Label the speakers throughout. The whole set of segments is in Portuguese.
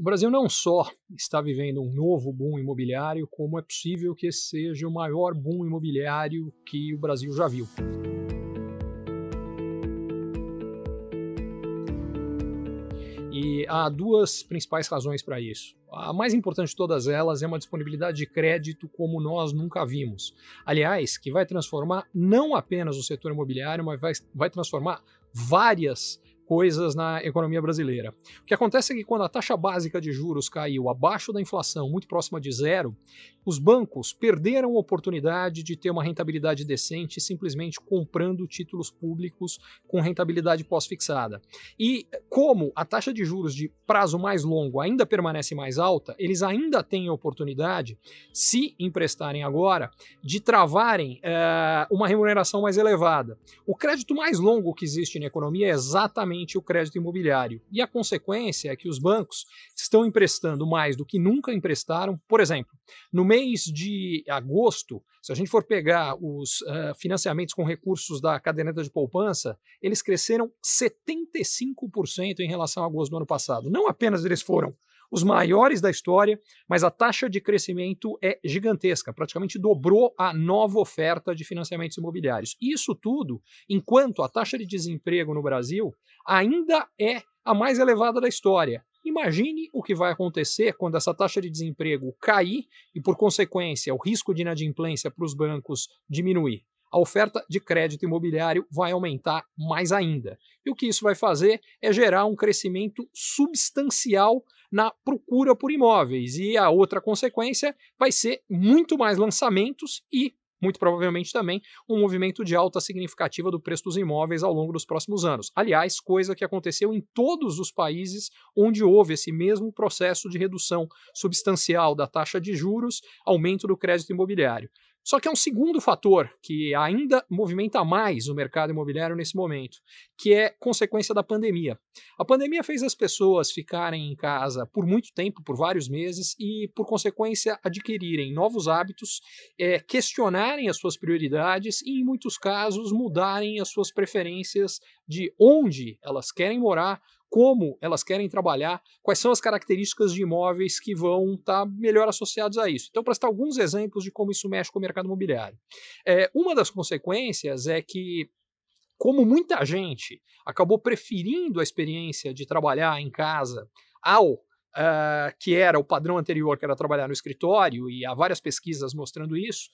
Speaker 1: O Brasil não só está vivendo um novo boom imobiliário, como é possível que esse seja o maior boom imobiliário que o Brasil já viu. E há duas principais razões para isso. A mais importante de todas elas é uma disponibilidade de crédito como nós nunca vimos. Aliás, que vai transformar não apenas o setor imobiliário, mas vai transformar várias coisas na economia brasileira. O que acontece é que quando a taxa básica de juros caiu abaixo da inflação, muito próxima de zero, os bancos perderam a oportunidade de ter uma rentabilidade decente simplesmente comprando títulos públicos com rentabilidade pós-fixada. E como a taxa de juros de prazo mais longo ainda permanece mais alta, eles ainda têm a oportunidade, se emprestarem agora, de travarem uma remuneração mais elevada. O crédito mais longo que existe na economia é exatamente o crédito imobiliário. E a consequência é que os bancos estão emprestando mais do que nunca emprestaram. Por exemplo, no mês de agosto, se a gente for pegar os financiamentos com recursos da caderneta de poupança, eles cresceram 75% em relação a agosto do ano passado. Não apenas eles foram os maiores da história, mas a taxa de crescimento é gigantesca, praticamente dobrou a nova oferta de financiamentos imobiliários. Isso tudo enquanto a taxa de desemprego no Brasil ainda é a mais elevada da história. Imagine o que vai acontecer quando essa taxa de desemprego cair e, por consequência, o risco de inadimplência para os bancos diminuir. A oferta de crédito imobiliário vai aumentar mais ainda. E o que isso vai fazer é gerar um crescimento substancial na procura por imóveis. E a outra consequência vai ser muito mais lançamentos e, muito provavelmente também, um movimento de alta significativa do preço dos imóveis ao longo dos próximos anos. Aliás, coisa que aconteceu em todos os países onde houve esse mesmo processo de redução substancial da taxa de juros, aumento do crédito imobiliário. Só que há um segundo fator que ainda movimenta mais o mercado imobiliário nesse momento, que é consequência da pandemia. A pandemia fez as pessoas ficarem em casa por muito tempo, por vários meses, e, por consequência, adquirirem novos hábitos, questionarem as suas prioridades e, em muitos casos, mudarem as suas preferências de onde elas querem morar, como elas querem trabalhar, quais são as características de imóveis que vão estar melhor associados a isso. Então, para citar alguns exemplos de como isso mexe com o mercado imobiliário. Uma das consequências é que, como muita gente acabou preferindo a experiência de trabalhar em casa ao que era o padrão anterior, que era trabalhar no escritório, e há várias pesquisas mostrando isso,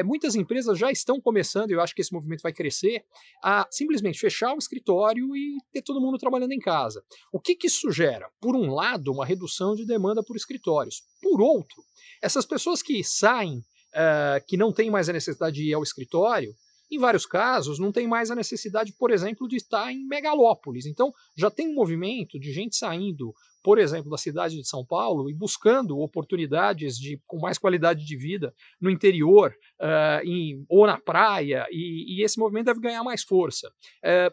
Speaker 1: muitas empresas já estão começando, e eu acho que esse movimento vai crescer, a simplesmente fechar o escritório e ter todo mundo trabalhando em casa. O que isso gera? Por um lado, uma redução de demanda por escritórios. Por outro, essas pessoas que saem, que não têm mais a necessidade de ir ao escritório, em vários casos, não tem mais a necessidade, por exemplo, de estar em megalópolis. Então, já tem um movimento de gente saindo, por exemplo, da cidade de São Paulo e buscando oportunidades com mais qualidade de vida no interior ou na praia, e esse movimento deve ganhar mais força.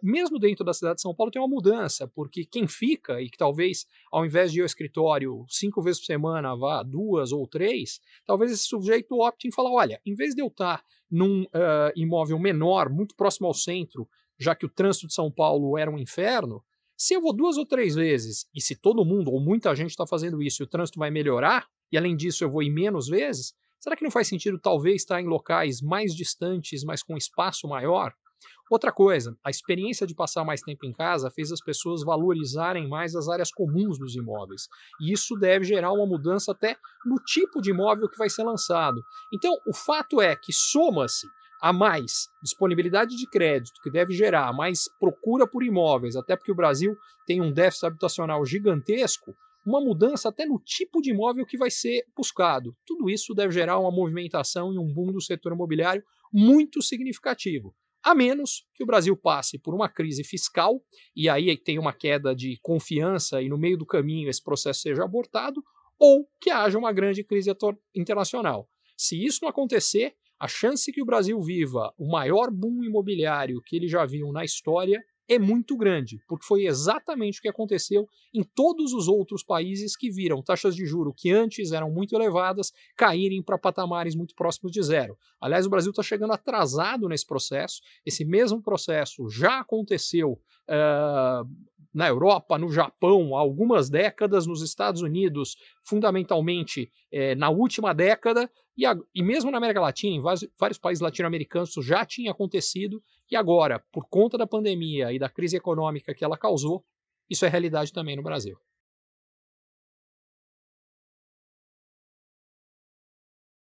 Speaker 1: Mesmo dentro da cidade de São Paulo tem uma mudança, porque quem fica, e que talvez ao invés de ir ao escritório 5 vezes por semana vá 2 ou 3, talvez esse sujeito opte em falar, olha, em vez de eu estar num imóvel menor, muito próximo ao centro, já que o trânsito de São Paulo era um inferno, se eu vou 2 ou 3 vezes, e se todo mundo ou muita gente está fazendo isso e o trânsito vai melhorar, e além disso eu vou ir menos vezes, será que não faz sentido talvez estar em locais mais distantes, mas com espaço maior? Outra coisa, a experiência de passar mais tempo em casa fez as pessoas valorizarem mais as áreas comuns dos imóveis. E isso deve gerar uma mudança até no tipo de imóvel que vai ser lançado. Então, o fato é que soma-se a mais disponibilidade de crédito, que deve gerar mais procura por imóveis, até porque o Brasil tem um déficit habitacional gigantesco, uma mudança até no tipo de imóvel que vai ser buscado. Tudo isso deve gerar uma movimentação e um boom do setor imobiliário muito significativo. A menos que o Brasil passe por uma crise fiscal, e aí tem uma queda de confiança e no meio do caminho esse processo seja abortado, ou que haja uma grande crise internacional. Se isso não acontecer, a chance que o Brasil viva o maior boom imobiliário que ele já viu na história é muito grande, porque foi exatamente o que aconteceu em todos os outros países que viram taxas de juros que antes eram muito elevadas caírem para patamares muito próximos de zero. Aliás, o Brasil está chegando atrasado nesse processo. Esse mesmo processo já aconteceu na Europa, no Japão, há algumas décadas, nos Estados Unidos, fundamentalmente na última década, e mesmo na América Latina, em vários países latino-americanos, isso já tinha acontecido, e agora, por conta da pandemia e da crise econômica que ela causou, isso é realidade também no Brasil.